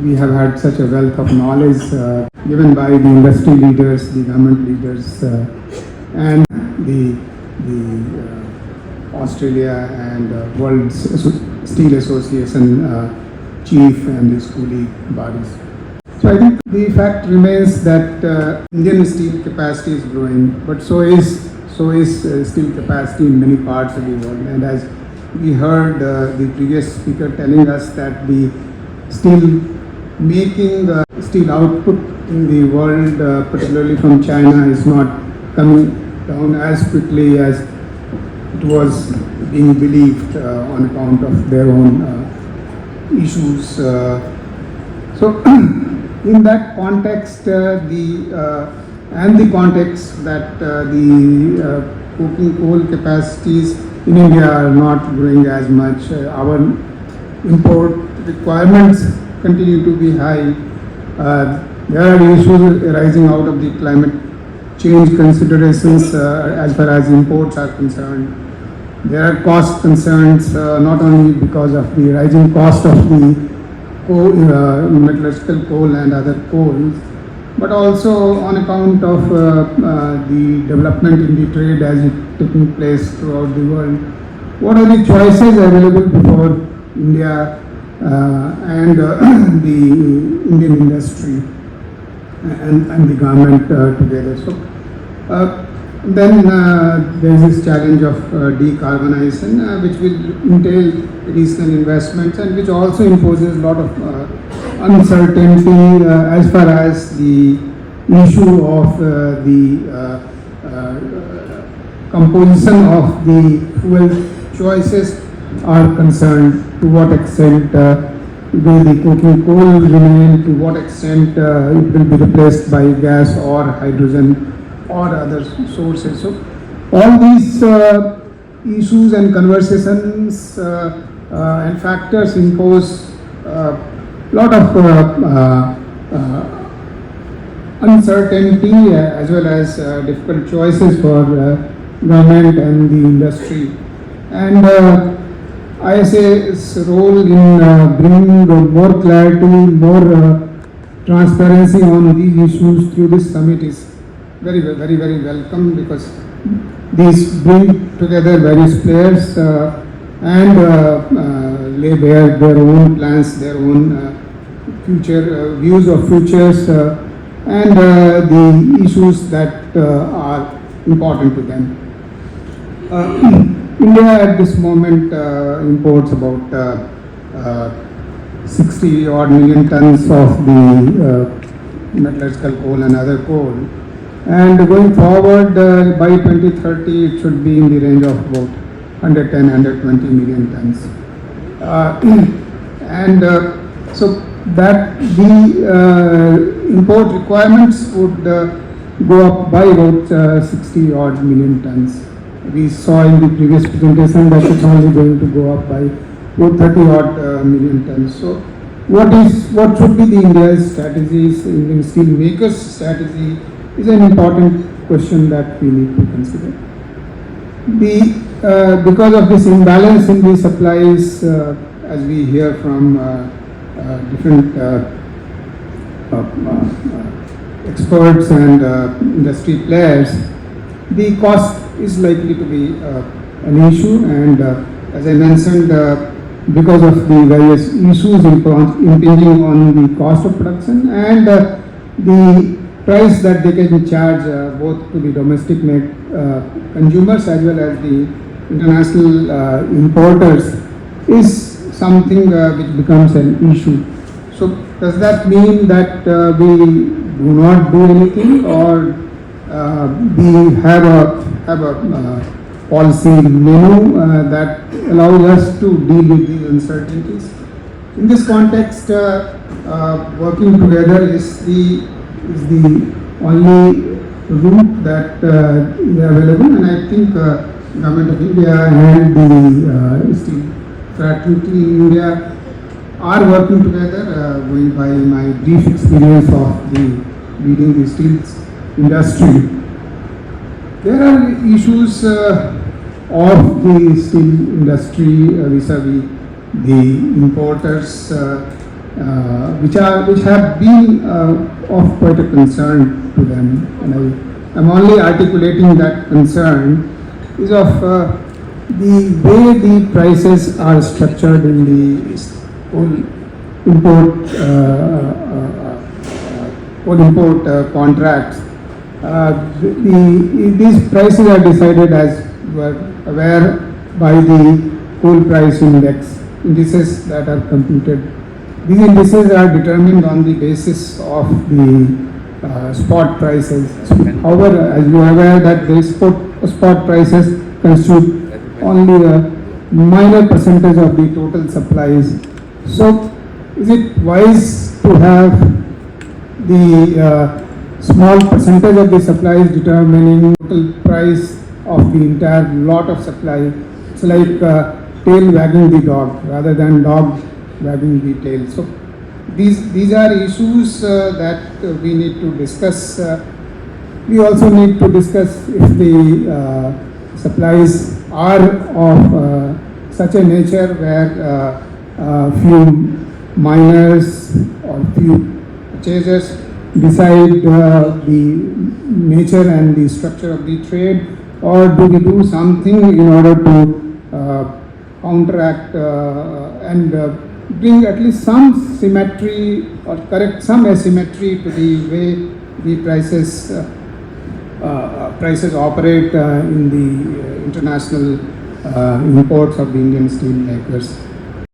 We have had such a wealth of knowledge given by the industry leaders, the government leaders, and the Australia and World Steel Association chief and the schoolie bodies. So I think the fact remains that Indian steel capacity is growing, but so is steel capacity in many parts of the world. And as we heard the previous speaker telling us that the steel making steel output in the world, particularly from China, is not coming down as quickly as it was being believed on account of their own issues. So in that context, the context that the coking coal capacities in India are not growing as much, our import requirements continue to be high. There are issues arising out of the climate change considerations as far as imports are concerned. There are cost concerns not only because of the rising cost of the coal, metallurgical coal and other coals, but also on account of the development in the trade as it taking place throughout the world. What are the choices available before India and the Indian industry and the government together? So then there is this challenge of decarbonization, which will entail additional investments and which also imposes a lot of uncertainty as far as the issue of the composition of the fuel choices are concerned. To what extent will the coking coal remain, to what extent it will be replaced by gas or hydrogen or other sources. So all these issues and conversations and factors impose a lot of uncertainty as well as difficult choices for government and the industry. And ISA's role in bringing more clarity, more transparency on these issues through this summit is very welcome, because these bring together various players and lay bare their own plans, their own future views of futures and the issues that are important to them. India at this moment imports about 60 odd million tons of the metallurgical coal and other coal, and going forward by 2030 it should be in the range of about 110-120 million tons. So that the import requirements would go up by about 60 odd million tons. We saw in the previous presentation that it's only going to go up by about 30 odd million tons. So what should be the India's strategies, Indian steel makers' strategy, is an important question that we need to consider. Because of this imbalance in the supplies, as we hear from different experts and industry players, the cost is likely to be an issue, and as I mentioned, because of the various issues impinging on the cost of production and the price that they can charge both to the domestic consumers as well as the international importers, is something which becomes an issue. So does that mean that we do not do anything, or we have a policy menu that allows us to deal with these uncertainties? In this context, working together is the only route that is available, and I think Government of India and the steel fraternity in India are working together. Going by my brief experience of leading the steel industry, there are issues of the steel industry vis-a-vis the importers which have been of quite a concern to them, and I'm only articulating that concern is of the way the prices are structured in the whole import contracts. These prices are decided, as you are aware, by the coal price indices that are computed. These indices are determined on the basis of the spot prices. However, as you are aware, that the spot prices constitute only a minor percentage of the total supplies. So, is it wise to have the small percentage of the supplies determining total price of the entire lot of supply? It's like tail wagging the dog rather than dog wagging the tail. So these are issues that we need to discuss. We also need to discuss if the supplies are of such a nature where few miners or few purchasers decide the nature and the structure of the trade, or do we do something in order to counteract and bring at least some symmetry or correct some asymmetry to the way the prices operate in the international imports of the Indian steel makers.